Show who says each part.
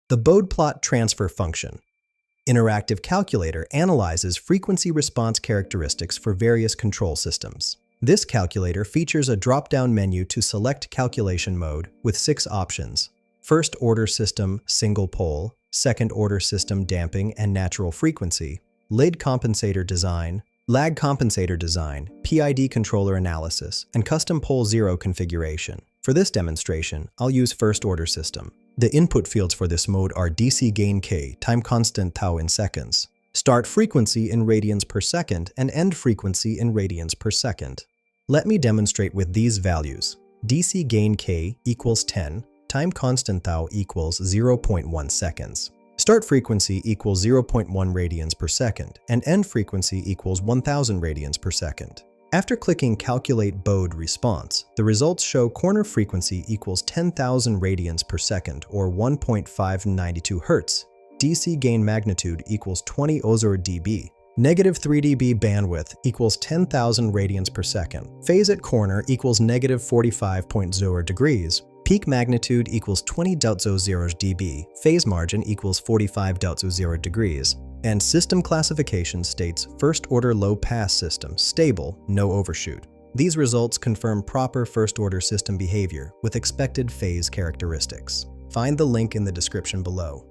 Speaker 1: The Bode plot transfer function. Interactive calculator analyzes frequency response characteristics for various control systems. This calculator features a drop-down menu to select calculation mode with 6 options: first-order system, single pole; second-order system, damping and natural frequency; lid compensator design, lag compensator design, PID controller analysis, and custom pole 0 configuration. For this demonstration, I'll use first-order system. The input fields for this mode are DC gain K, time constant tau in seconds, start frequency in radians per second, and end frequency in radians per second. Let me demonstrate with these values. DC gain K equals 10, time constant tau equals 0.1 seconds. Start frequency equals 0.1 radians per second, and end frequency equals 1000 radians per second. After clicking Calculate Bode Response, the results show corner frequency equals 10,000 radians per second, or 1.592 Hz. DC gain magnitude equals 20 dB. Negative 3 dB bandwidth equals 10,000 radians per second. Phase at corner equals negative 45.0 degrees. Peak magnitude equals 20.00 dB. Phase margin equals 45.0 degrees. And system classification states first-order low-pass system, stable, no overshoot. These results confirm proper first-order system behavior with expected phase characteristics. Find the link in the description below.